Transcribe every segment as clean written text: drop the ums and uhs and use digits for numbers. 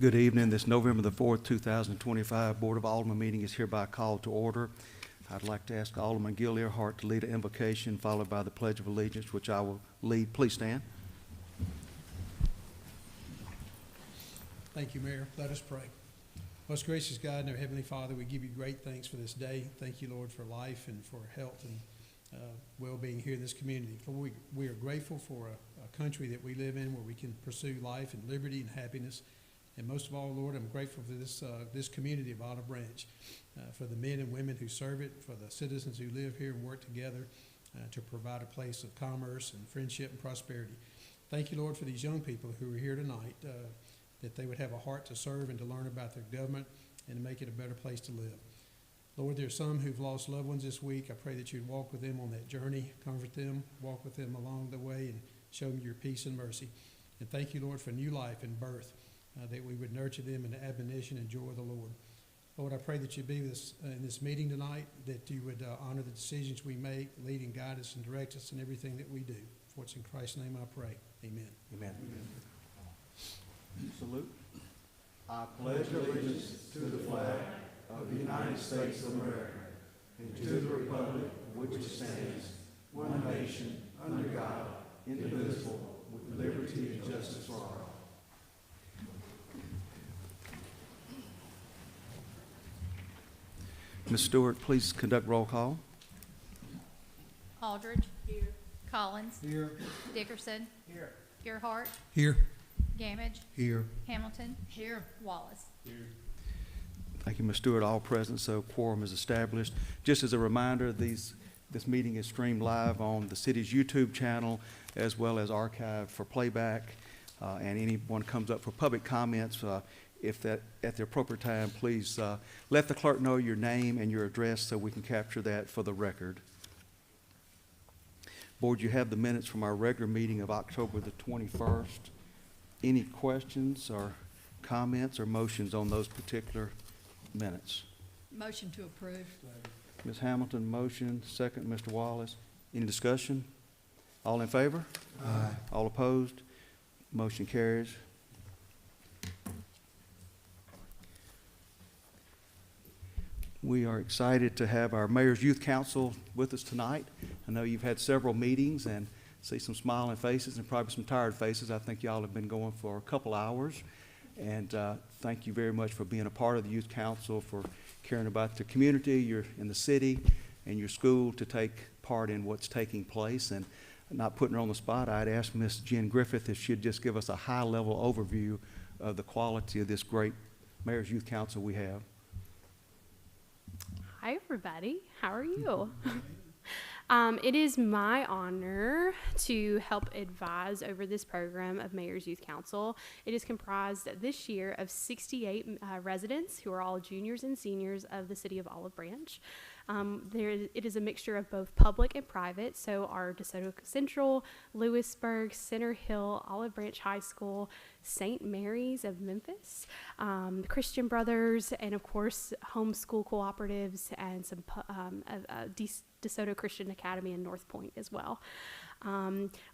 Good evening. This November the 4th, 2025 Board of Aldermen meeting is hereby called to order. I'd like to ask Alderman Gil Earhart to lead an invocation followed by the Pledge of Allegiance, which I will lead. Please stand. Thank you, Mayor. Let us pray. Most gracious God and our Heavenly Father, we give you great thanks for this day. Thank you, Lord, for life and for health and well-being here in this community. We are grateful for a country that we live in where we can pursue life and liberty and happiness. And most of all, Lord, I'm grateful for this community of Olive Branch, for the men and women who serve it, for the citizens who live here and work together to provide a place of commerce and friendship and prosperity. Thank you, Lord, for these young people who are here tonight, that they would have a heart to serve and to learn about their government and to make it a better place to live. Lord, there are some who've lost loved ones this week. I pray that you'd walk with them on that journey, comfort them, walk with them along the way, and show them your peace and mercy. And thank you, Lord, for new life and birth, that we would nurture them in the admonition and joy of the Lord. Lord, I pray that you'd be with us in this meeting tonight, that you would honor the decisions we make, lead and guide us and direct us in everything that we do. For it's in Christ's name I pray. Amen. Amen. Salute. I pledge allegiance to the flag of the United States of America and to the republic which stands, one nation, under God, indivisible, with liberty and justice for all. Ms. Stewart, please conduct roll call. Aldridge. Here. Collins. Here. Dickerson. Here. Earhart. Here. Gamage. Here. Hamilton. Here. Wallace. Thank you, Ms. Stewart. All present, so quorum is established. Just as a reminder, this meeting is streamed live on the city's YouTube channel as well as archived for playback. And anyone comes up for public comments, if that at the appropriate time, please let the clerk know your name and your address so we can capture that for the record. Board, you have the minutes from our regular meeting of October the 21st. Any questions or comments or motions on those particular minutes? Motion to approve. Ms. Hamilton, motion. Second, Mr. Wallace. Any discussion? All in favor? Aye. All opposed? Motion carries. We are excited to have our Mayor's Youth Council with us tonight. I know you've had several meetings and see some smiling faces and probably some tired faces. I think y'all have been going for a couple hours. And thank you very much for being a part of the Youth Council, for caring about the community, you're in the city, and your school to take part in what's taking place. And not putting her on the spot, I'd ask Ms. Jen Griffith if she'd just give us a high-level overview of the quality of this great Mayor's Youth Council we have. Hi, everybody. How are you? It is my honor to help advise over this program of Mayor's Youth Council. It is comprised this year of 68 residents who are all juniors and seniors of the city of Olive Branch. It is a mixture of both public and private, so our DeSoto Central, Lewisburg, Center Hill, Olive Branch High School, St. Mary's of Memphis, Christian Brothers, and of course homeschool cooperatives and some DeSoto Christian Academy in North Point as well.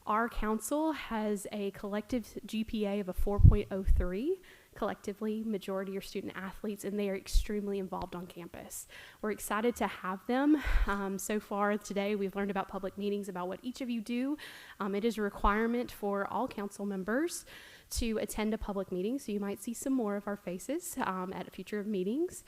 Our council has a collective GPA of a 4.03. Collectively, majority are student athletes, and they are extremely involved on campus. We're excited to have them. So far today, we've learned about public meetings, about what each of you do. It is a requirement for all council members to attend a public meeting, so you might see some more of our faces at future meetings.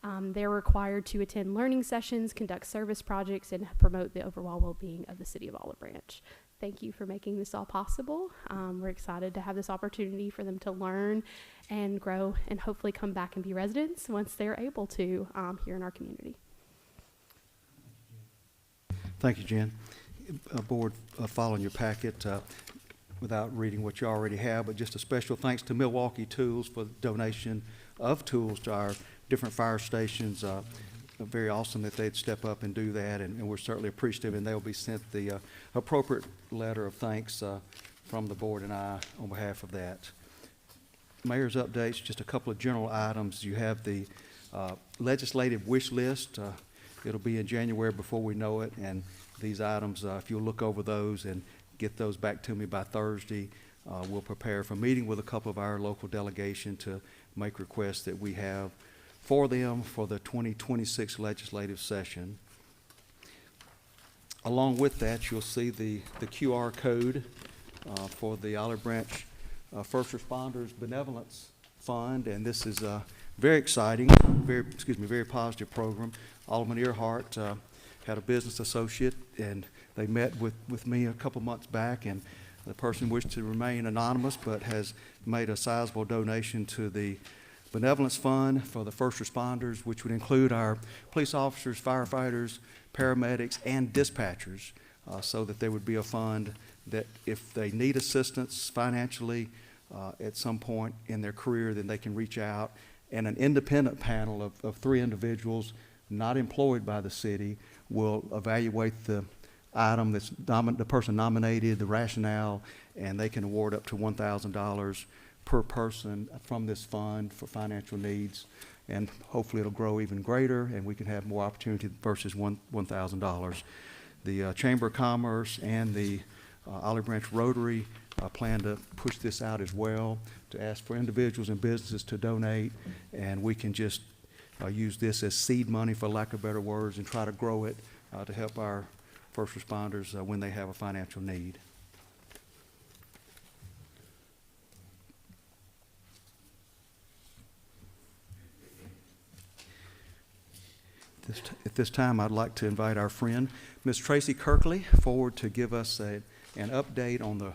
They're required to attend learning sessions, conduct service projects, and promote the overall well-being of the city of Olive Branch. Thank you for making this all possible. We're excited to have this opportunity for them to learn and grow and hopefully come back and be residents once they're able to here in our community. Thank you, Jen. Board, following your packet, without reading what you already have, but just a special thanks to Milwaukee Tools for the donation of tools to our different fire stations. Very awesome that they'd step up and do that, and we're certainly appreciative, and they'll be sent the appropriate letter of thanks from the board and I on behalf of that. Mayor's updates, just a couple of general items. You have the legislative wish list. It'll be in January before we know it, and these items, if you'll look over those and get those back to me by Thursday, we'll prepare for meeting with a couple of our local delegation to make requests that we have for them for the 2026 legislative session. Along with that, you'll see the QR code for the Olive Branch First Responders Benevolence Fund, and this is very exciting, very positive program. Alderman Earhart had a business associate, and they met with me a couple months back, and the person wished to remain anonymous but has made a sizable donation to the Benevolence Fund for the first responders, which would include our police officers, firefighters, paramedics, and dispatchers, so that there would be a fund that if they need assistance financially at some point in their career, then they can reach out, and an independent panel of 3 individuals not employed by the city will evaluate the item that's the person nominated, the rationale, and they can award up to $1,000 per person from this fund for financial needs, and hopefully it'll grow even greater and we can have more opportunity versus $1,000. The Chamber of Commerce and the Olive Branch Rotary plan to push this out as well, to ask for individuals and businesses to donate, and we can just use this as seed money, for lack of better words, and try to grow it to help our first responders when they have a financial need. At this time, I'd like to invite our friend, Ms. Tracy Kirkley, forward to give us an update on the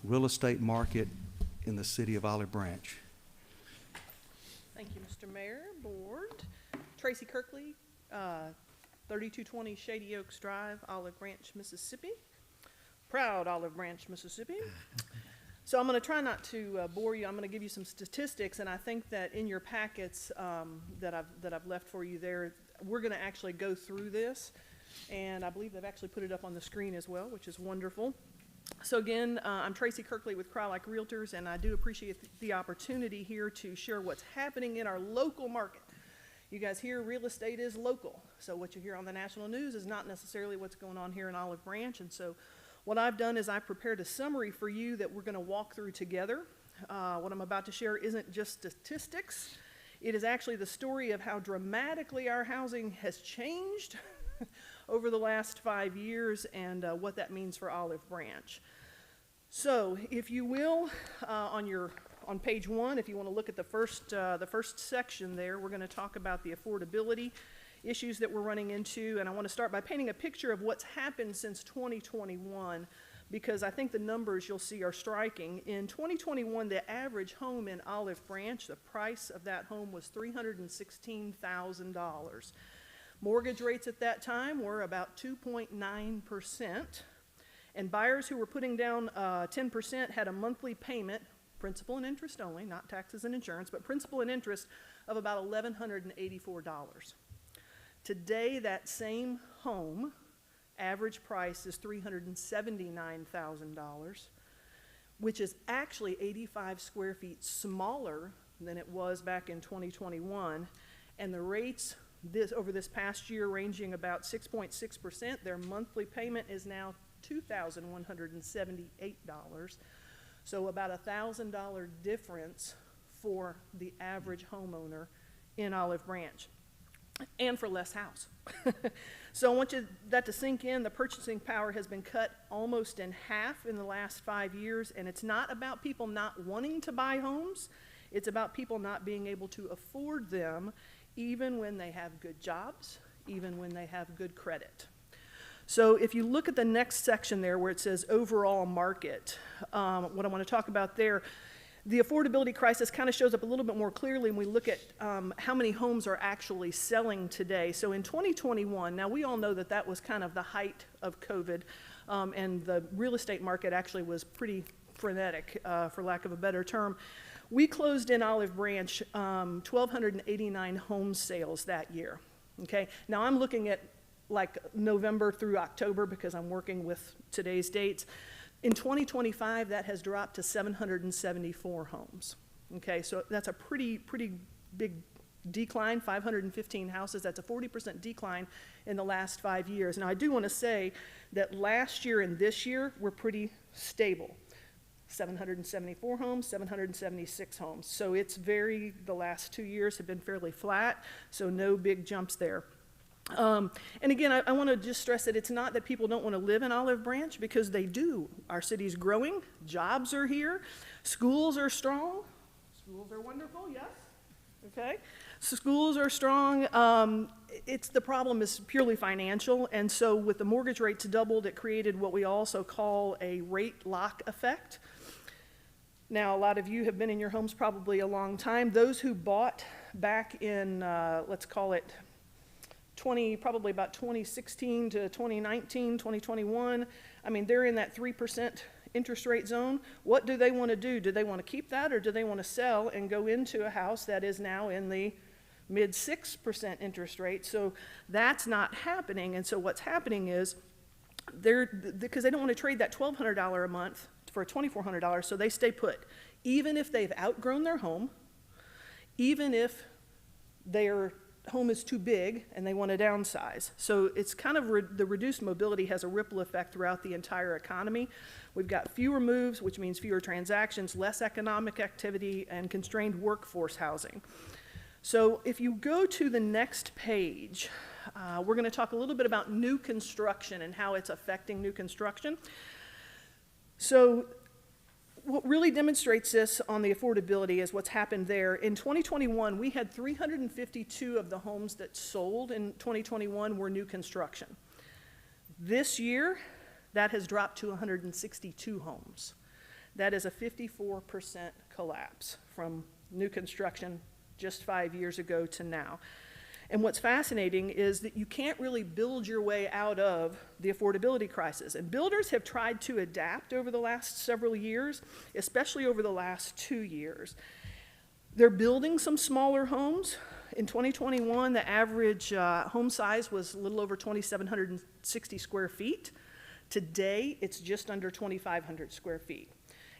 real estate market in the city of Olive Branch. Thank you, Mr. Mayor, Board. Tracy Kirkley, 3220 Shady Oaks Drive, Olive Branch, Mississippi. Proud Olive Branch, Mississippi. So I'm going to try not to bore you. I'm going to give you some statistics, and I think that in your packets that I've left for you there, we're going to actually go through this, and I believe they've actually put it up on the screen as well, which is wonderful. So again, I'm Tracy Kirkley with Crye-Leike Realtors, and I do appreciate the opportunity here to share what's happening in our local market. You guys hear real estate is local, so what you hear on the national news is not necessarily what's going on here in Olive Branch, and so what I've done is I've prepared a summary for you that we're going to walk through together. What I'm about to share isn't just statistics. It is actually the story of how dramatically our housing has changed over the last 5 years and what that means for Olive Branch. So, if you will, on page 1, if you want to look at the first section there, we're going to talk about the affordability issues that we're running into, and I want to start by painting a picture of what's happened since 2021, because I think the numbers you'll see are striking. In 2021, the average home in Olive Branch, the price of that home was $316,000. Mortgage rates at that time were about 2.9%, and buyers who were putting down 10% had a monthly payment, principal and interest only, not taxes and insurance, but principal and interest of about $1,184. Today, that same home, average price is $379,000, which is actually 85 square feet smaller than it was back in 2021, and the rates over this past year ranging about 6.6%. Their monthly payment is now $2,178, so about a $1,000 difference for the average homeowner in Olive Branch, and for less house. So I want that to sink in. The purchasing power has been cut almost in half in the last 5 years, and it's not about people not wanting to buy homes. It's about people not being able to afford them, even when they have good jobs, even when they have good credit. So if you look at the next section there where it says overall market, what I want to talk about there, the affordability crisis kind of shows up a little bit more clearly when we look at how many homes are actually selling today. So in 2021, now we all know that that was kind of the height of COVID, and the real estate market actually was pretty frenetic, for lack of a better term. We closed in Olive Branch 1,289 home sales that year. Okay, now I'm looking at like November through October because I'm working with today's dates. In 2025, that has dropped to 774 homes. Okay, so that's a pretty big decline, 515 houses. That's a 40% decline in the last 5 years. Now, I do want to say that last year and this year were pretty stable. 774 homes, 776 homes. So it's the last 2 years have been fairly flat, so no big jumps there. And again, I want to just stress that it's not that people don't want to live in Olive Branch, because they do. Our city's growing, jobs are here, schools are strong, schools are wonderful, yes? Okay, so schools are strong. The problem is purely financial, and so with the mortgage rates doubled, it created what we also call a rate lock effect. Now, a lot of you have been in your homes probably a long time. Those who bought back in, let's call it probably about 2016 to 2019, 2021, I mean, they're in that 3% interest rate zone. What do they want to do? Do they want to keep that, or do they want to sell and go into a house that is now in the mid 6% interest rate? So that's not happening. And so what's happening is because they don't want to trade that $1,200 a month for $2,400, so they stay put. Even if they've outgrown their home, even if their home is too big and they want to downsize. So it's kind of the reduced mobility has a ripple effect throughout the entire economy. We've got fewer moves, which means fewer transactions, less economic activity, and constrained workforce housing. So if you go to the next page, we're going to talk a little bit about new construction and how it's affecting new construction. So what really demonstrates this on the affordability is what's happened there. In 2021, we had 352 of the homes that sold in 2021 were new construction. This year, that has dropped to 162 homes. That is a 54% collapse from new construction just 5 years ago to now. And what's fascinating is that you can't really build your way out of the affordability crisis. And builders have tried to adapt over the last several years, especially over the last 2 years. They're building some smaller homes. In 2021, the average home size was a little over 2,760 square feet. Today, it's just under 2,500 square feet.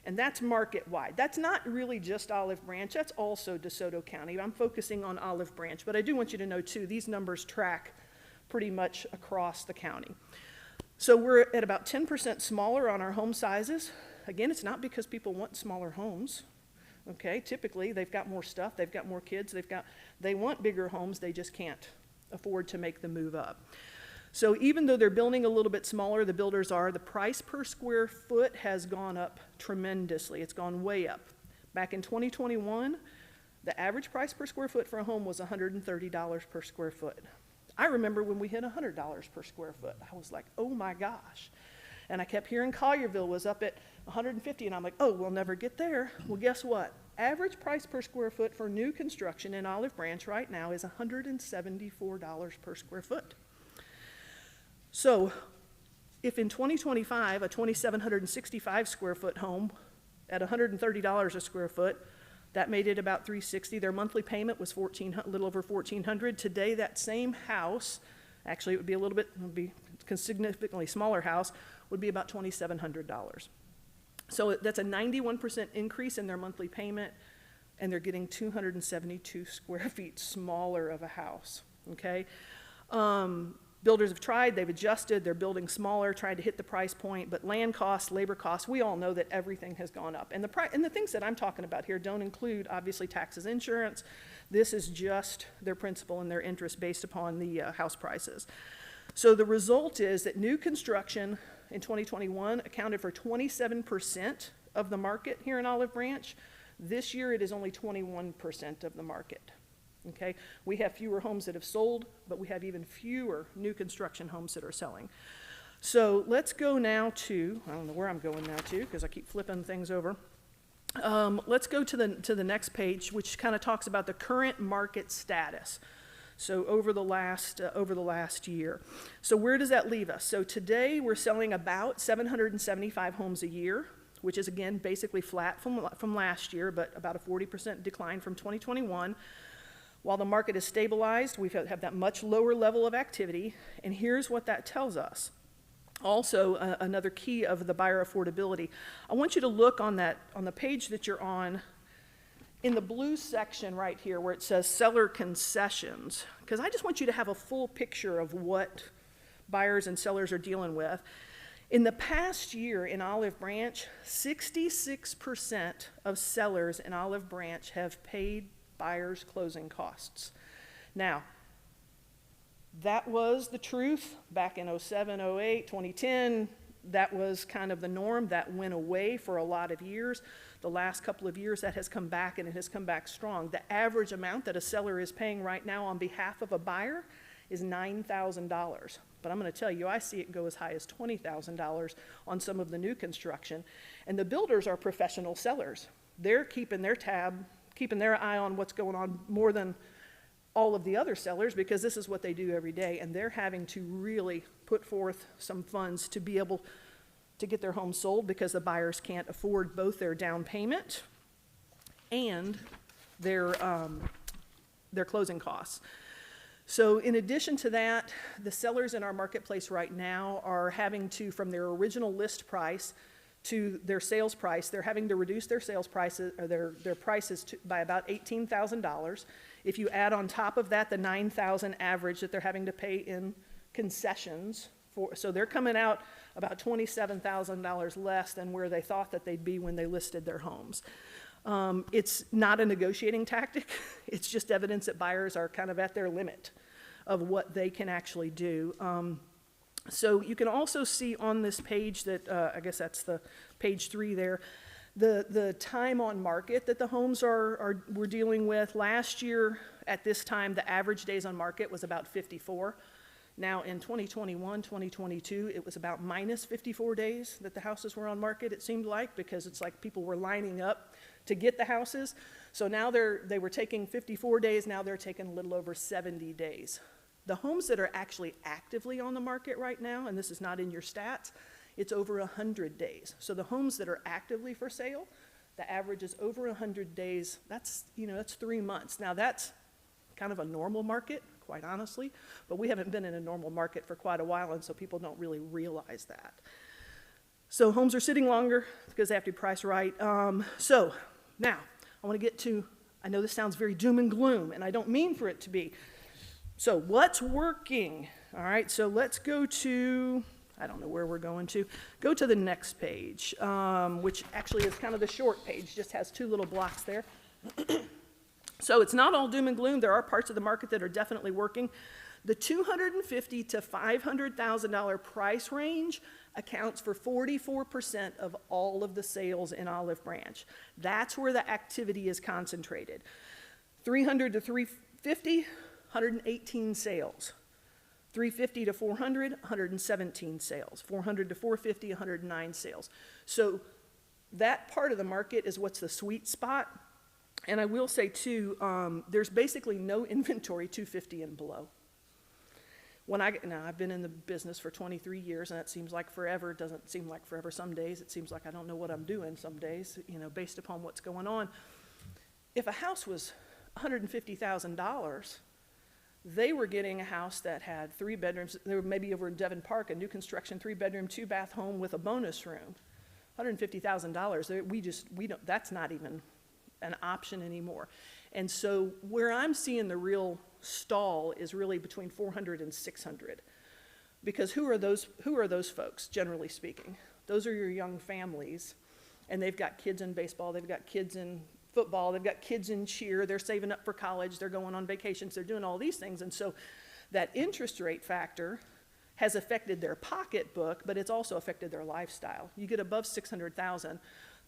And that's market-wide. That's not really just Olive Branch, that's also DeSoto County. I'm focusing on Olive Branch, but I do want you to know too, these numbers track pretty much across the county. So we're at about 10% smaller on our home sizes. Again, it's not because people want smaller homes, okay? Typically, they've got more stuff, they've got more kids, they want bigger homes, they just can't afford to make the move up. So even though they're building a little bit smaller, the builders are, the price per square foot has gone up tremendously. It's gone way up. Back in 2021, the average price per square foot for a home was $130 per square foot. I remember when we hit $100 per square foot. I was like, oh my gosh. And I kept hearing Collierville was up at $150, and I'm like, oh, we'll never get there. Well, guess what? Average price per square foot for new construction in Olive Branch right now is $174 per square foot. So if in 2025, a 2,765 square foot home at $130 a square foot, that made it about $360. Their monthly payment was a little over $1,400. Today, that same house, actually it would be a significantly smaller house, would be about $2,700. So that's a 91% increase in their monthly payment, and they're getting 272 square feet smaller of a house, okay? Builders have tried, they've adjusted, they're building smaller, trying to hit the price point, but land costs, labor costs, we all know that everything has gone up. And the things that I'm talking about here don't include, obviously, taxes, insurance. This is just their principal and their interest based upon the house prices. So the result is that new construction in 2021 accounted for 27% of the market here in Olive Branch. This year, it is only 21% of the market. Okay, we have fewer homes that have sold, but we have even fewer new construction homes that are selling. So let's go now to, I don't know where I'm going now to, because I keep flipping things over. Let's go to the next page, which kind of talks about the current market status. So over the last year. So where does that leave us? So today we're selling about 775 homes a year, which is again basically flat from last year, but about a 40% decline from 2021. While the market is stabilized, we have that much lower level of activity, and here's what that tells us. Also, another key of the buyer affordability. I want you to look on the page that you're on, in the blue section right here where it says seller concessions, because I just want you to have a full picture of what buyers and sellers are dealing with. In the past year in Olive Branch, 66% of sellers in Olive Branch have paid buyers' closing costs. Now, that was the truth back in 07, 08, 2010. That was kind of the norm. That went away for a lot of years. The last couple of years, that has come back, and it has come back strong. The average amount that a seller is paying right now on behalf of a buyer is $9,000. But I'm going to tell you, I see it go as high as $20,000 on some of the new construction. And the builders are professional sellers. They're keeping their tab, keeping their eye on what's going on more than all of the other sellers, because this is what they do every day, and they're having to really put forth some funds to be able to get their home sold, because the buyers can't afford both their down payment and their closing costs. So in addition to that, the sellers in our marketplace right now are having to, from their original list price to their sales price, they're having to reduce their sales prices, or their prices by about $18,000. If you add on top of that the $9,000 average that they're having to pay in concessions, so they're coming out about $27,000 less than where they thought that they'd be when they listed their homes. It's not a negotiating tactic. It's just evidence that buyers are kind of at their limit of what they can actually do. So you can also see on this page that, I guess that's the page 3 there, the time on market that the homes we're dealing with. Last year at this time, the average days on market was about 54. Now in 2021, 2022, it was about minus 54 days that the houses were on market, it seemed like, because it's like people were lining up to get the houses. So now they were taking 54 days, now they're taking a little over 70 days. The homes that are actually actively on the market right now, and this is not in your stats, it's over 100 days. So the homes that are actively for sale, the average is over 100 days. That's 3 months. Now that's kind of a normal market, quite honestly, but we haven't been in a normal market for quite a while, and so people don't really realize that. So homes are sitting longer because they have to be priced right. So now I want to get to, I know this sounds very doom and gloom, and I don't mean for it to be. So what's working? All right, so let's go to, I don't know where we're going to. Go to the next page, which actually is kind of the short page, just has 2 little blocks there. So it's not all doom and gloom. There are parts of the market that are definitely working. The $250,000 to $500,000 price range accounts for 44% of all of the sales in Olive Branch. That's where the activity is concentrated. $300,000 to $350,000, 118 sales. $350,000 to $400,000, 117 sales. $400,000 to $450,000, 109 sales. So that part of the market is what's the sweet spot. And I will say too, there's basically no inventory 250 and below. Now I've been in the business for 23 years, and it seems like forever. It doesn't seem like forever some days. It seems like I don't know what I'm doing some days, based upon what's going on. If a house was $150,000, they were getting a house that had 3 bedrooms. They were maybe over in Devon Park, a new construction 3-bedroom, 2-bath home with a bonus room. $150,000. We don't. That's not even an option anymore. And so where I'm seeing the real stall is really between 400 and 600. Because who are those folks, generally speaking? Those are your young families, and they've got kids in baseball, they've got kids in football, they've got kids in cheer, they're saving up for college, they're going on vacations, they're doing all these things. And so that interest rate factor has affected their pocketbook, but it's also affected their lifestyle. You get above 600,000,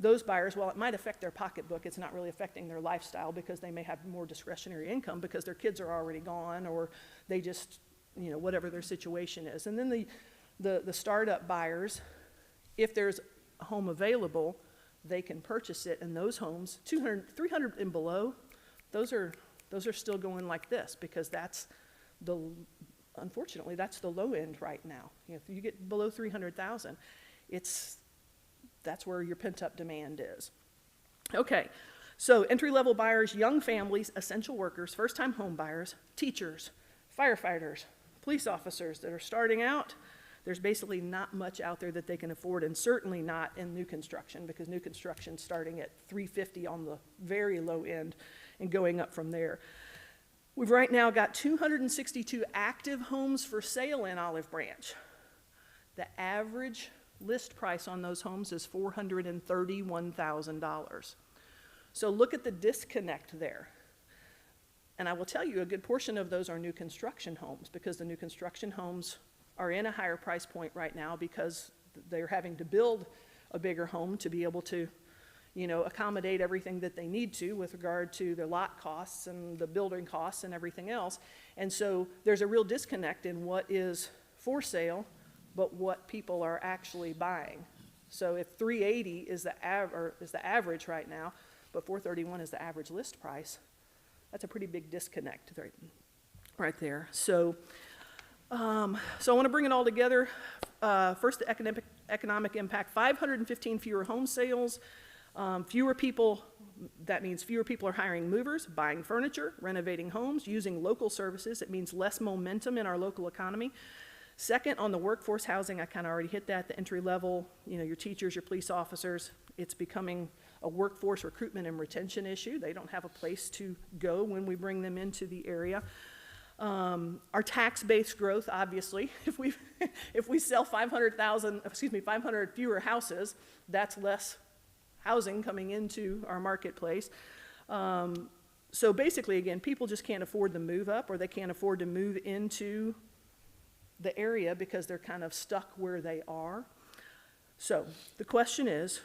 those buyers, while it might affect their pocketbook, it's not really affecting their lifestyle, because they may have more discretionary income because their kids are already gone, or they just, whatever their situation is. And then the startup buyers, if there's a home available, they can purchase it, and those homes, 200, 300 and below, those are still going like this, because unfortunately, that's the low end right now. If you get below 300,000, that's where your pent-up demand is. Okay, so entry-level buyers, young families, essential workers, first-time home buyers, teachers, firefighters, police officers that are starting out. There's basically not much out there that they can afford, and certainly not in new construction, because new construction's starting at $350 on the very low end and going up from there. We've right now got 262 active homes for sale in Olive Branch. The average list price on those homes is $431,000. So look at the disconnect there. And I will tell you, a good portion of those are new construction homes, because the new construction homes are in a higher price point right now because they're having to build a bigger home to be able to, you know, accommodate everything that they need to with regard to their lot costs and the building costs and everything else. And so there's a real disconnect in what is for sale, but what people are actually buying. So if 380 is the average right now, but 431 is the average list price, that's a pretty big disconnect right there. So, I want to bring it all together. First, the economic impact: 515 fewer home sales, fewer people. That means fewer people are hiring movers, buying furniture, renovating homes, using local services. It means less momentum in our local economy. Second, on the workforce housing, I kind of already hit that. The entry level, you know, your teachers, your police officers. It's becoming a workforce recruitment and retention issue. They don't have a place to go when we bring them into the area. Our tax-based growth, obviously, if we sell 500 fewer houses, that's less housing coming into our marketplace. So basically, again, people just can't afford to move up, or they can't afford to move into the area because they're kind of stuck where they are. So the question is,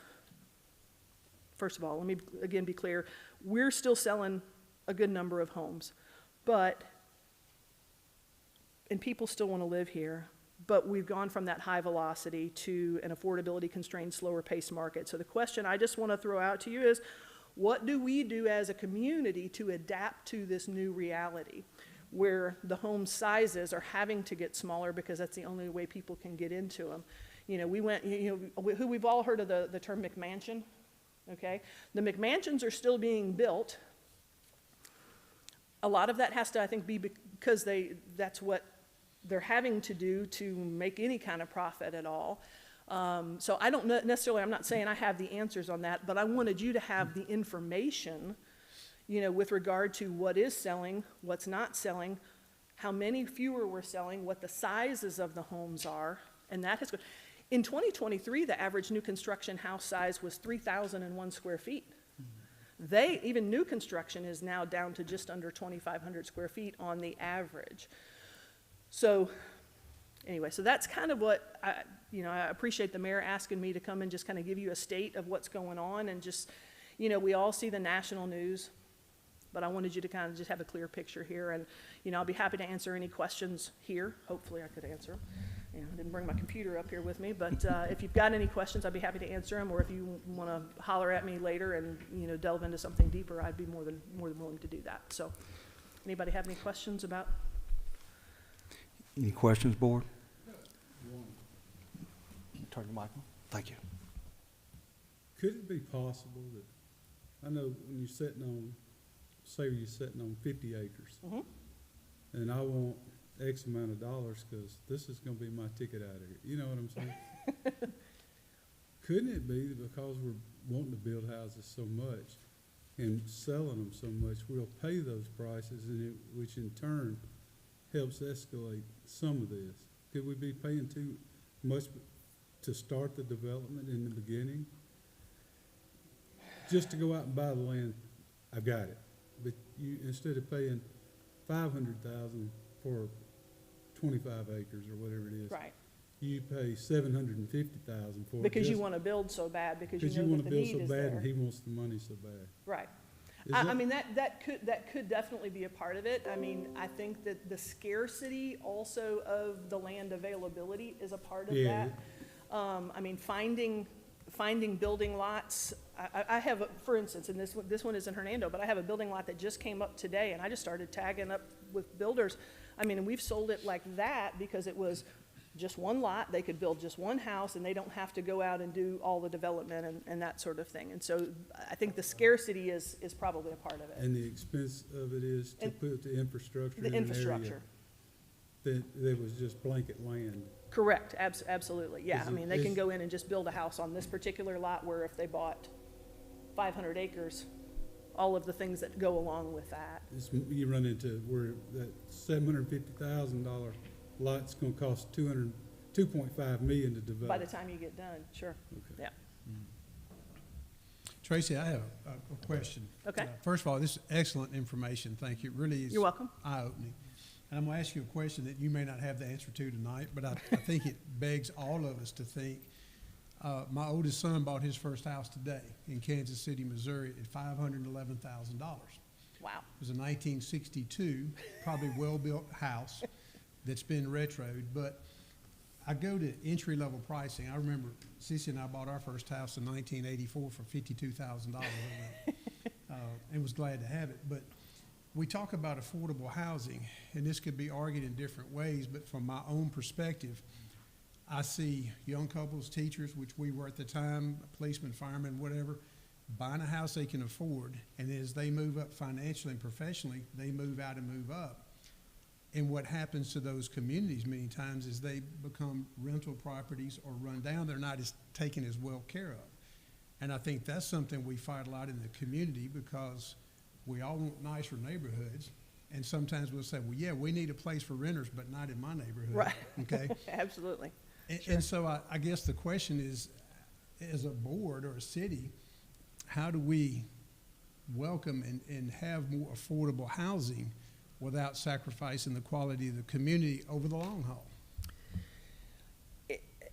first of all, let me again be clear, we're still selling a good number of homes, and people still want to live here, but we've gone from that high velocity to an affordability constrained, slower paced market. So the question I just want to throw out to you is, what do we do as a community to adapt to this new reality where the home sizes are having to get smaller because that's the only way people can get into them? You know, we've all heard of the term McMansion, okay? The McMansions are still being built. A lot of that has to, I think, be because that's what they're having to do to make any kind of profit at all. So I don't necessarily, I'm not saying I have the answers on that, but I wanted you to have the information, you know, with regard to what is selling, what's not selling, how many fewer we're selling, what the sizes of the homes are, and that has, in 2023, the average new construction house size was 3,001 square feet. Even new construction is now down to just under 2,500 square feet on the average. So anyway, so that's kind of what I appreciate the mayor asking me to come and just kind of give you a state of what's going on, and just, you know, we all see the national news, but I wanted you to kind of just have a clear picture here, and, you know, I'll be happy to answer any questions here. Hopefully I could answer them. You know, I didn't bring my computer up here with me, but if you've got any questions, I'd be happy to answer them, or if you want to holler at me later and, you know, delve into something deeper, I'd be more than willing to do that. So anybody have any questions about? Any questions, board? Turn your mic on. Thank you. Could it be possible that, I know when you're sitting on, say you're sitting on 50 acres, and I want X amount of dollars because this is going to be my ticket out of here. You know what I'm saying? Couldn't it be that because we're wanting to build houses so much and selling them so much, we'll pay those prices, and which in turn helps escalate some of this? Could we be paying too much to start the development in the beginning? Just to go out and buy the land, I've got it. But you, instead of paying $500,000 for 25 acres or whatever it is, Right. you pay $750,000 for it. Because you want to build so bad, because you know that the need is there. Because you want to build so bad, and he wants the money so bad. Right. Is I mean, that could definitely be a part of it. I mean, I think that the scarcity also of the land availability is a part of Yeah. that. I mean, finding building lots. I have, for instance, and this one is in Hernando, but I have a building lot that just came up today, and I just started tagging up with builders. I mean, and we've sold it like that because it was just one lot. They could build just one house, and they don't have to go out and do all the development and that sort of thing. And so I think the scarcity is probably a part of it. And the expense of it is to put the infrastructure The in an area infrastructure. that was just blanket land. Correct, absolutely, yeah. Is I it- mean, they can is- go in and just build a house on this particular lot, where if they bought 500 acres, all of the things that go along with that. You run into where that $750,000 lot's gonna cost 2.5 million to By develop. the time you get done, sure, Okay. yeah. Tracy, I have a question. Okay. First of all, this is excellent information. Thank you. It really is. You're welcome. Eye-opening. And I'm going to ask you a question that you may not have the answer to tonight, but I think it begs all of us to think. My oldest son bought his first house today in Kansas City, Missouri at $511,000. Wow. It was a 1962, probably well-built house that's been retroed, but I go to entry-level pricing. I remember Sissy and I bought our first house in 1984 for $52,000 and was glad to have it. But we talk about affordable housing, and this could be argued in different ways, but from my own perspective, I see young couples, teachers, which we were at the time, policemen, firemen, whatever, buying a house they can afford, and as they move up financially and professionally, they move out and move up. And what happens to those communities many times is they become rental properties or run down. They're not as taken as well care of. And I think that's something we fight a lot in the community because we all want nicer neighborhoods. And sometimes we'll say, well, yeah, we need a place for renters, but not in my neighborhood. Right. Okay? Absolutely. And so I guess the question is, as a board or a city, how do we welcome and have more affordable housing without sacrificing the quality of the community over the long haul?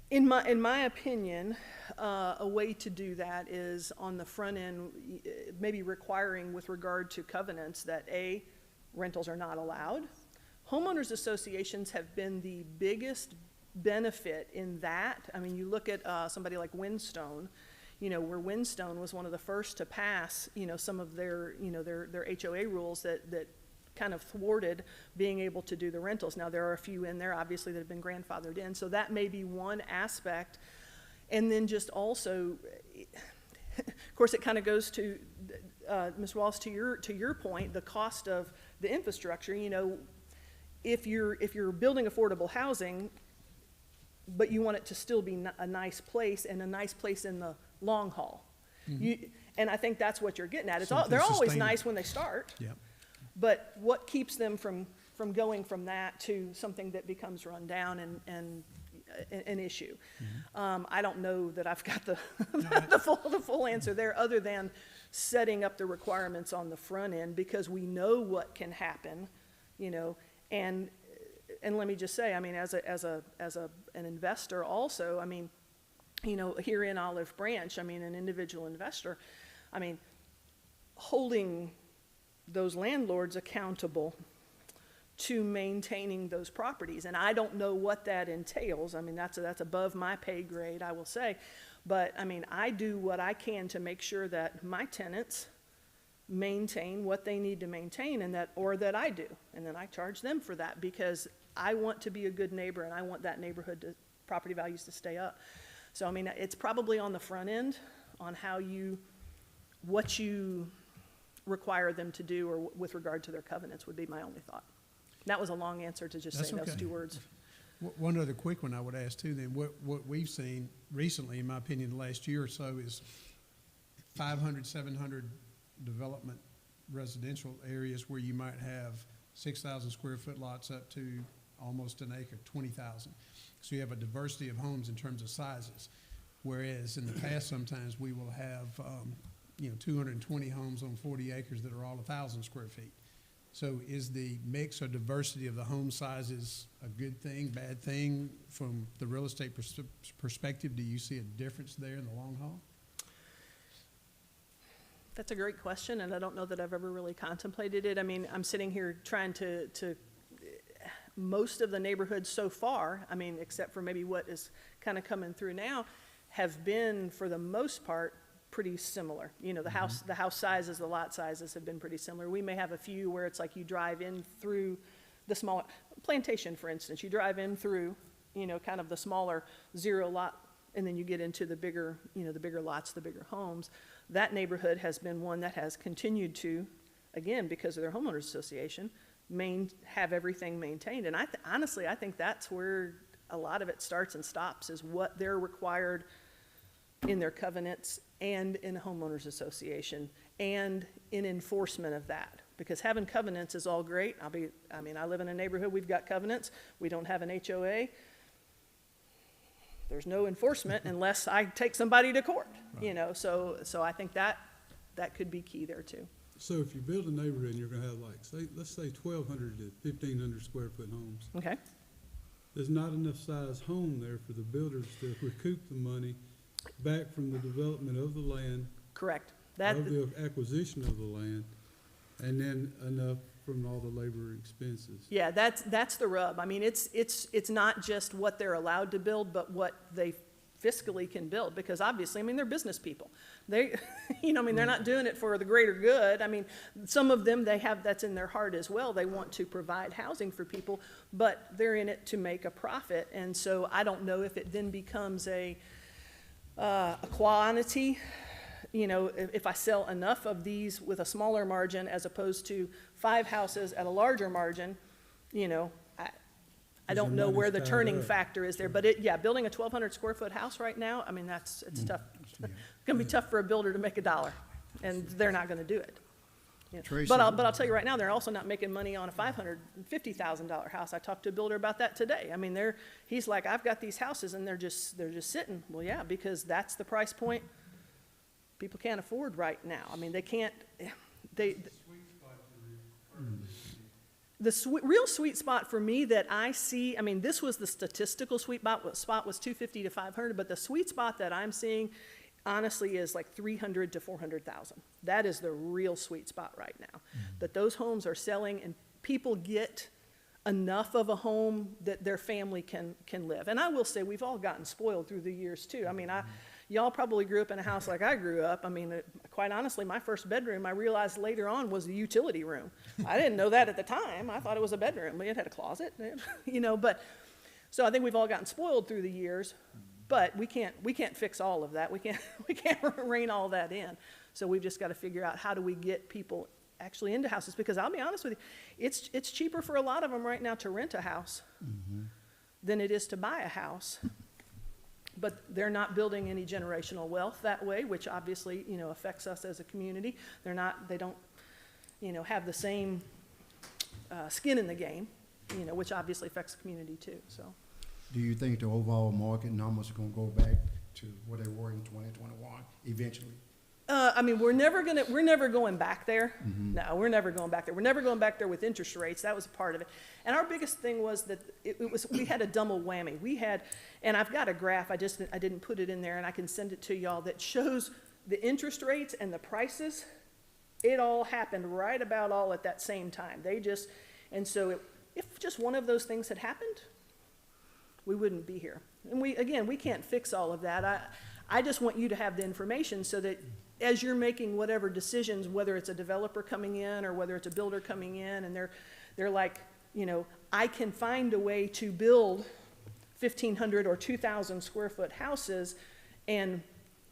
In my opinion, a way to do that is on the front end, maybe requiring with regard to covenants that A, rentals are not allowed. Homeowners associations have been the biggest benefit in that. I mean, you look at somebody like Windstone, where Windstone was one of the first to pass, some of their HOA rules that kind of thwarted being able to do the rentals. Now, there are a few in there, obviously, that have been grandfathered in, so that may be one aspect. And then just also, of course, it kind of goes to, Ms. Wallace, to your point, the cost of the infrastructure. If you're building affordable housing, but you want it to still be a nice place and a nice place in the long haul. Mm-hmm. And I think that's what you're getting at. They're always nice when they start. Yep. But what keeps them from going from that to something that becomes run down and an issue? Mm-hmm. I don't know that I've got the full answer there, other than setting up the requirements on the front end, because we know what can happen, and let me just say, I mean, as an investor also, I mean, here in Olive Branch, I mean, an individual investor, I mean, holding those landlords accountable to maintaining those properties. And I don't know what that entails. I mean, that's above my pay grade, I will say. But I mean, I do what I can to make sure that my tenants maintain what they need to maintain, and that I do. And then I charge them for that, because I want to be a good neighbor, and I want that neighborhood property values to stay up. So I mean, it's probably on the front end on what you require them to do, or with regard to their covenants, would be my only thought. That was a long answer to just say those two words. One other quick one I would ask too, then, what we've seen recently, in my opinion, the last year or so, is 500, 700 development residential areas where you might have 6,000 square foot lots up to almost an acre, 20,000. So you have a diversity of homes in terms of sizes. Whereas in the past, sometimes we will have 220 homes on 40 acres that are all 1,000 square feet. So is the mix or diversity of the home sizes a good thing, bad thing from the real estate perspective? Do you see a difference there in the long haul? That's a great question, and I don't know that I've ever really contemplated it. I mean, I'm sitting here trying to most of the neighborhoods so far, I mean, except for maybe what is kind of coming through now, have been, for the most part, pretty similar. The house sizes, the lot sizes have been pretty similar. We may have a few where it's like you drive in through the smaller Plantation, for instance. You drive in through, kind of the smaller 0 lot, and then you get into the bigger, the bigger lots, the bigger homes. That neighborhood has been one that has continued to, again, because of their homeowners association, have everything maintained. And honestly, I think that's where a lot of it starts and stops, is what they're required in their covenants and in a homeowners association and in enforcement of that. Because having covenants is all great. I live in a neighborhood, we've got covenants. We don't have an HOA. there's no enforcement unless I take somebody to court, you know, so I think that could be key there too. So if you build a neighborhood and you're gonna have like, say, let's say 1,200 to 1,500 square foot homes, Okay, there's not enough size home there for the builders to recoup the money back from the development of the land, correct. of the acquisition of the land, and then enough from all the labor expenses. Yeah, that's the rub. I mean, it's not just what they're allowed to build, but what they fiscally can build, because obviously, I mean, they're business people. They, you know, I mean, they're not doing it for the greater good. I mean, some of them, that's in their heart as well. They want to provide housing for people, but they're in it to make a profit. And so I don't know if it then becomes a quantity. You know, if I sell enough of these with a smaller margin as opposed to 5 houses at a larger margin, you know, I don't know where the turning factor is there. But building a 1,200 square foot house right now, I mean, it's tough. It's gonna be tough for a builder to make a dollar, and they're not gonna do it. You know, Tracy- but I'll tell you right now, they're also not making money on a $550,000 house. I talked to a builder about that today. I mean, he's like, I've got these houses and they're just sitting. Well, yeah, because that's the price point people can't afford right now. I mean, they can't, real sweet spot for me that I see, I mean, this was the statistical sweet spot was 250 to 500, but the sweet spot that I'm seeing, honestly, is like 300 to 400,000. That is the real sweet spot right now. That those homes are selling and people get enough of a home that their family can live. And I will say, we've all gotten spoiled through the years too. I mean, y'all probably grew up in a house like I grew up. I mean, quite honestly, my first bedroom, I realized later on, was the utility room. I didn't know that at the time. I thought it was a bedroom. It had a closet, you know, but, so I think we've all gotten spoiled through the years, but we can't fix all of that. We can't rein all that in. So we've just got to figure out, how do we get people actually into houses? Because I'll be honest with you, it's cheaper for a lot of them right now to rent a house than it is to buy a house. But they're not building any generational wealth that way, which obviously, you know, affects us as a community. They don't, you know, have the same skin in the game, you know, which obviously affects the community too, so. Do you think the overall market numbers are gonna go back to what they were in 2021 eventually? I mean, we're never going back there. No, we're never going back there. We're never going back there with interest rates. That was a part of it. And our biggest thing was that we had a double whammy. We had, and I've got a graph, I didn't put it in there, and I can send it to y'all, that shows the interest rates and the prices. It all happened right about all at that same time. And so if just one of those things had happened, we wouldn't be here. And we can't fix all of that. I just want you to have the information so that as you're making whatever decisions, whether it's a developer coming in or whether it's a builder coming in, and they're like, you know, I can find a way to build 1,500 or 2,000 square foot houses and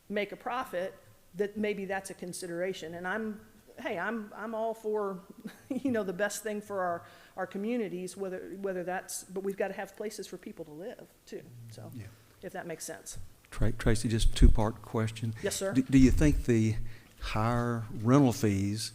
make a profit, that maybe that's a consideration. And I'm all for, you know, the best thing for our communities, whether that's, but we've got to have places for people to live too. So, Yeah. if that makes sense. Tracy, just a two-part question. Yes, sir. Do you think the higher rental fees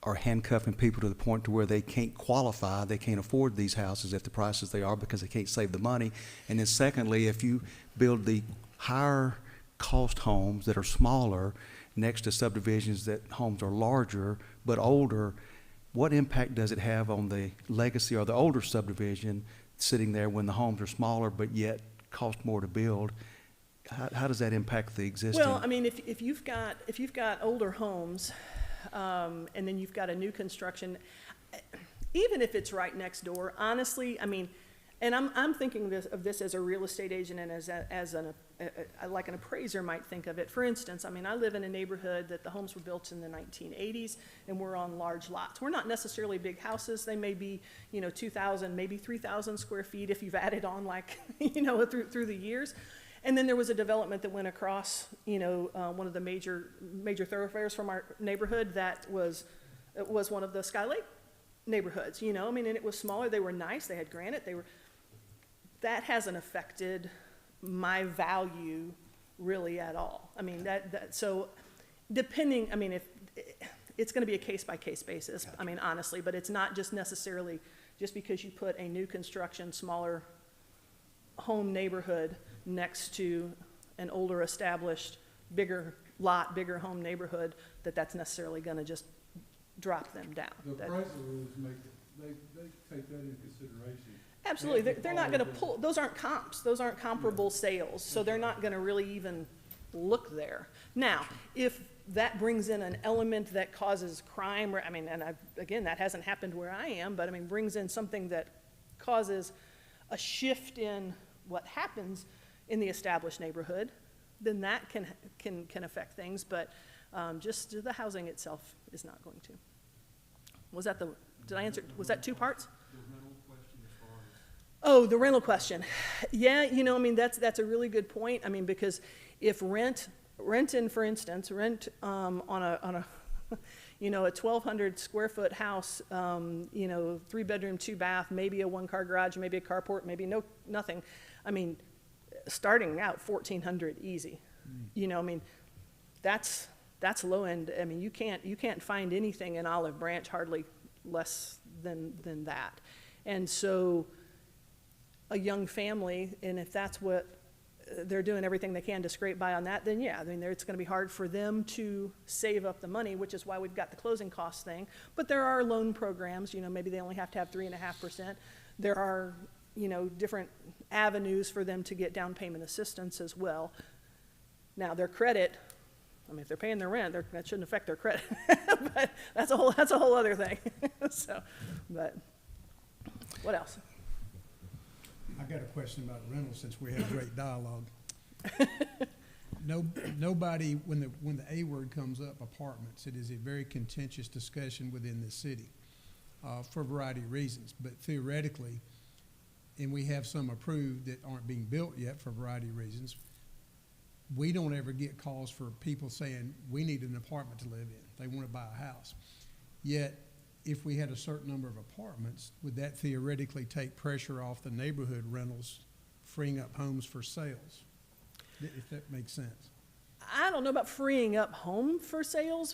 are handcuffing people to the point to where they can't qualify, they can't afford these houses at the prices they are because they can't save the money? And then secondly, if you build the higher cost homes that are smaller next to subdivisions that homes are larger but older, what impact does it have on the legacy or the older subdivision sitting there when the homes are smaller but yet cost more to build? How does that impact the existing? Well, I mean, if you've got older homes, and then you've got a new construction, even if it's right next door, honestly, I mean, and I'm thinking of this as a real estate agent and like an appraiser might think of it. For instance, I mean, I live in a neighborhood that the homes were built in the 1980s, and we're on large lots. We're not necessarily big houses. They may be, you know, 2,000, maybe 3,000 square feet if you've added on, like, you know, through the years. And then there was a development that went across, you know, one of the major thoroughfares from our neighborhood that was one of the Sky Lake neighborhoods, you know. I mean, and it was smaller. They were nice. They had granite. That hasn't affected my value really at all. I mean, so depending, I mean, if it's going to be a case-by-case basis, I mean, honestly, but it's not just necessarily just because you put a new construction, smaller home neighborhood next to an older established, bigger lot, bigger home neighborhood, that's necessarily gonna just drop them down. The That- appraisal rules make it, they take that into consideration. Absolutely, they're not gonna pull, those aren't comps, those aren't comparable sales, so they're not gonna really even look there. Now, if that brings in an element that causes crime, or, I mean, and again, that hasn't happened where I am, but I mean, brings in something that causes a shift in what happens in the established neighborhood, then that can affect things, but just the housing itself is not going to. Was that did I answer, was that two parts? Oh, the rental question. Yeah, you know, I mean, that's a really good point. I mean, because if renting, for instance, on a you know, a 1,200 square foot house, you know, 3-bedroom, 2-bath, maybe a 1-car garage, maybe a carport, maybe nothing. I mean, starting out 1,400 easy. You know, I mean, that's low end. I mean, you can't find anything in Olive Branch hardly less than that. And so a young family, and if that's what they're doing everything they can to scrape by on that, then yeah, I mean, it's going to be hard for them to save up the money, which is why we've got the closing costs thing. But there are loan programs, you know, maybe they only have to have 3.5%. There are, you know, different avenues for them to get down payment assistance as well. Now, their credit, I mean, if they're paying their rent, that shouldn't affect their credit. But that's a whole other thing. So, but what else? I got a question about rentals since we had great dialogue. Nobody, when the A word comes up, apartments, it is a very contentious discussion within the city for a variety of reasons. But theoretically, and we have some approved that aren't being built yet for a variety of reasons, we don't ever get calls for people saying, we need an apartment to live in. They want to buy a house. Yet, if we had a certain number of apartments, would that theoretically take pressure off the neighborhood rentals, freeing up homes for sales? If that makes sense. I don't know about freeing up homes for sale,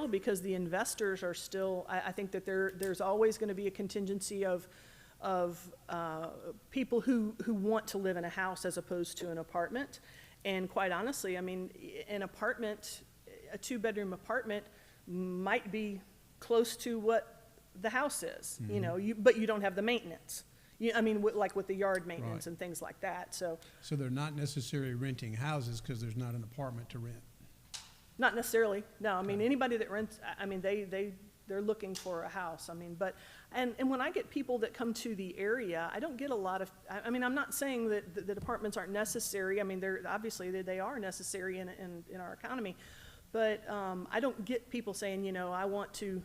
because the investors are still, I think that there's always going to be a contingency of people who want to live in a house as opposed to an apartment. And quite honestly, I mean, an apartment, a 2-bedroom apartment might be close to what the house is, you know, but you don't have the maintenance. I mean, like with the yard maintenance and things like that, so. So they're not necessarily renting houses because there's not an apartment to rent? Not necessarily, no. I mean, anybody that rents, I mean, they're looking for a house. I mean, but, and when I get people that come to the area, I don't get a lot of, I mean, I'm not saying that the apartments aren't necessary. I mean, obviously they are necessary in our economy. But I don't get people saying, you know, I want to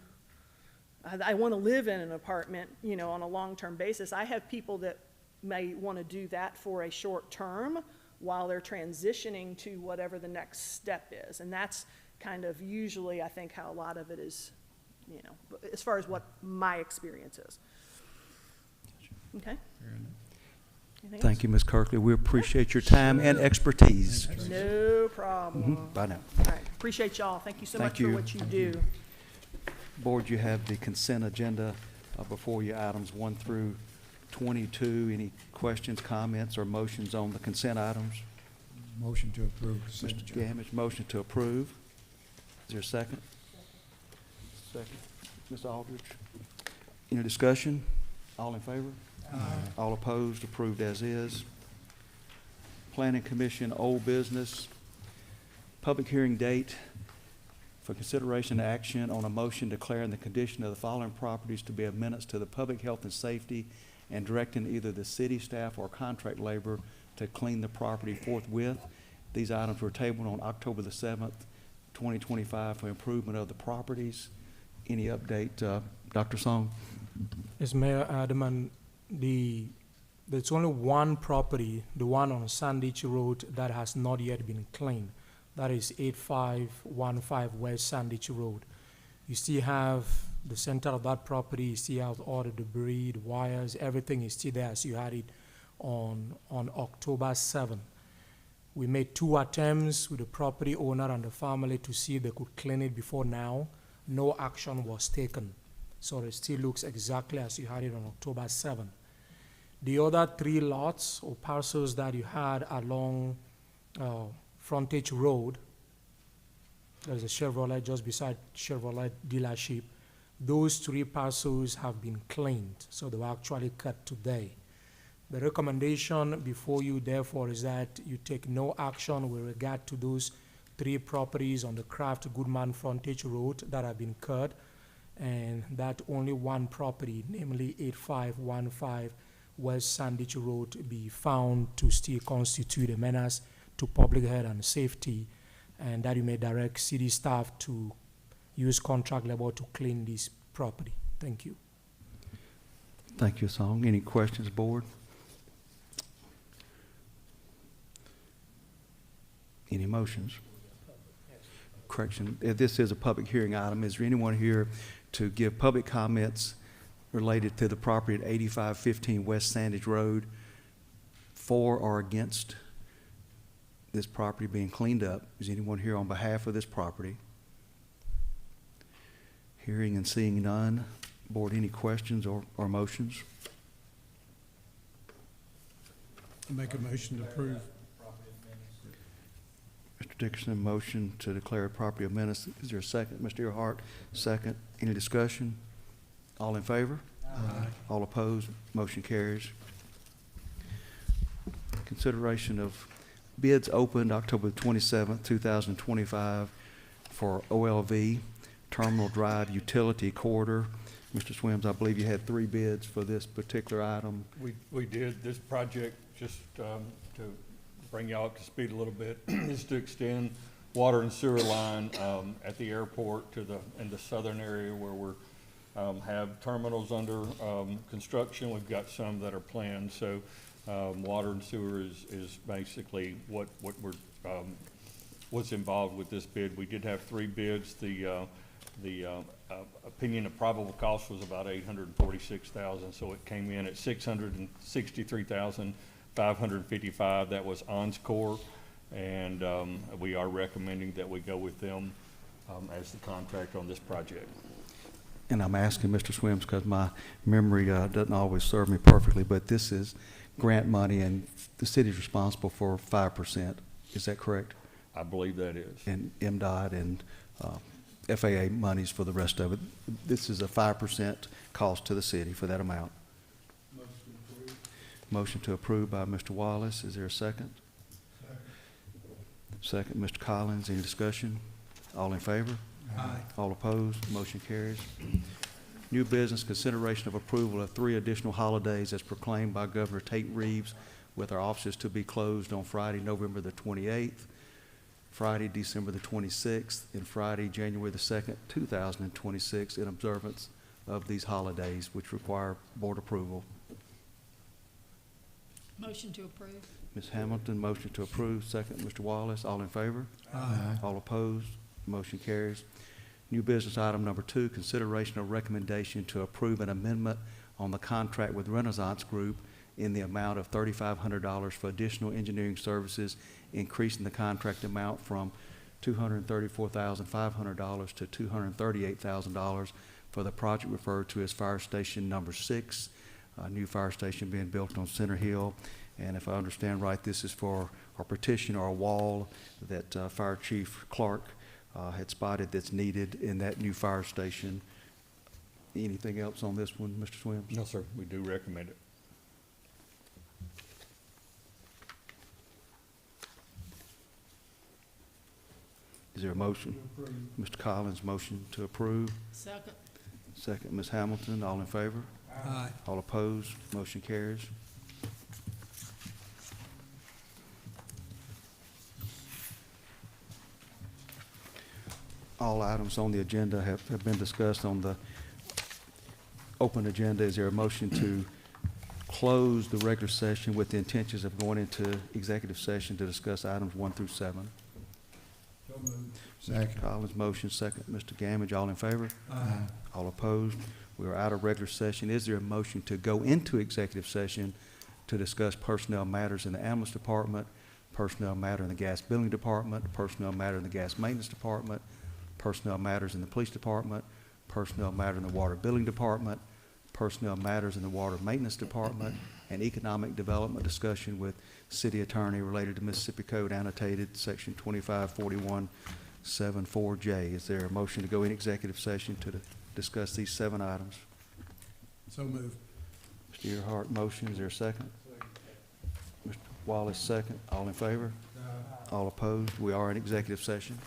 live in an apartment, you know, on a long-term basis. I have people that may want to do that for a short term while they're transitioning to whatever the next step is. And that's kind of usually, I think, how a lot of it is, you know, as far as what my experience is. Okay? Anything Thank you, Ms. Kirkley. We appreciate your time and expertise. else? No problem. Bye now. All right, appreciate y'all. Thank you so Thank much you. for what you do. Board, you have the consent agenda before you, items 1 through 22. Any questions, comments, or motions on the consent items? Motion to approve. Mr. Gamage, motion to approve. Is there a second? Second. Ms. Aldridge? Any discussion? All in favor? Aye. All opposed? Approved as is. Planning Commission, old business. Public hearing date for consideration and action on a motion declaring the condition of the following properties to be of menace to the public health and safety and directing either the city staff or contract labor to clean the property forthwith. These items were tabled on October the 7th, 2025 for improvement of the properties. Any update, Dr. Song? Yes, Mayor Aldermen, there's only one property, the one on Sandwich Road, that has not yet been cleaned. That is 8515 West Sandwich Road. You still have the center of that property, you still have all the debris, the wires, everything is still there as you had it on October 7th. We made 2 attempts with the property owner and the family to see if they could clean it before now. No action was taken. So it still looks exactly as you had it on October 7th. The other 3 lots or parcels that you had along Frontage Road, there's a Chevrolet just beside Chevrolet dealership. Those 3 parcels have been cleaned, so they were actually cut today. The recommendation before you, therefore, is that you take no action with regard to those 3 properties on the Kraft Goodman Frontage Road that have been cut, and that only 1 property, namely 8515 West Sandwich Road, be found to still constitute a menace to public health and safety, and that you may direct city staff to use contract labor to clean this property. Thank you. Thank you, Song. Any questions, board? Any motions? Correction, this is a public hearing item. Is there anyone here to give public comments related to the property at 8515 West Sandwich Road for or against this property being cleaned up? Is anyone here on behalf of this property? Hearing and seeing none. Board, any questions or motions? Make a motion to approve. Mr. Dickerson, motion to declare property of menace. Is there a second? Mr. Earhart, second. Any discussion? All in favor? Aye. All opposed? Motion carries. Consideration of bids opened October 27th, 2025 for OLV Terminal Drive Utility Corridor. Mr. Swims, I believe you had 3 bids for this particular item. We did. This project, just to bring y'all up to speed a little bit, is to extend water and sewer line at the airport in the southern area where we're have terminals under construction. We've got some that are planned. So water and sewer is basically what we're what's involved with this bid. We did have 3 bids. The opinion of probable cost was about $846,000, so it came in at $663,555. That was OnScore, and we are recommending that we go with them as the contractor on this project. And I'm asking Mr. Swims because my memory doesn't always serve me perfectly, but this is grant money and the city's responsible for 5%. Is that correct? I believe that is. And MDOT and FAA monies for the rest of it. This is a 5% cost to the city for that amount. Motion to approve by Mr. Wallace. Is there a second? Second, Mr. Collins. Any discussion? All in favor? Aye. All opposed? Motion carries. New business, consideration of approval of 3 additional holidays as proclaimed by Governor Tate Reeves, with our offices to be closed on Friday, November the 28th, Friday, December the 26th, and Friday, January the 2nd, 2026, in observance of these holidays, which require board approval. Motion to approve. Ms. Hamilton, motion to approve. Second, Mr. Wallace. All in favor? Aye. All opposed? Motion carries. New business item number 2, consideration of recommendation to approve an amendment on the contract with Renaissance Group in the amount of $3,500 for additional engineering services, increasing the contract amount from $234,500 to $238,000 for the project referred to as Fire Station Number 6, a new fire station being built on Center Hill. And if I understand right, this is for a partition or a wall that Fire Chief Clark had spotted that's needed in that new fire station. Anything else on this one, Mr. Swims? No, sir. We do recommend it. Is there a motion? Mr. Collins, motion to approve. Second. Second, Ms. Hamilton. All in favor? Aye. All opposed? Motion carries. All items on the agenda have been discussed on the open agenda. Is there a motion to close the regular session with the intentions of going into executive session to discuss items 1 through 7? Mr. Collins, motion. Second, Mr. Gamage. All in favor? Aye. All opposed? We are out of regular session. Is there a motion to go into executive session to discuss personnel matters in the ambulance department, personnel matter in the gas billing department, personnel matter in the gas maintenance department, personnel matters in the police department, personnel matter in the water billing department, personnel matters in the water maintenance department, and economic development discussion with city attorney related to Mississippi Code annotated section 254174J. Is there a motion to go in executive session to discuss these 7 items? So moved. Mr. Earhart, motion. Is there a second? Mr. Wallace, second. All in favor? All opposed? We are in executive session.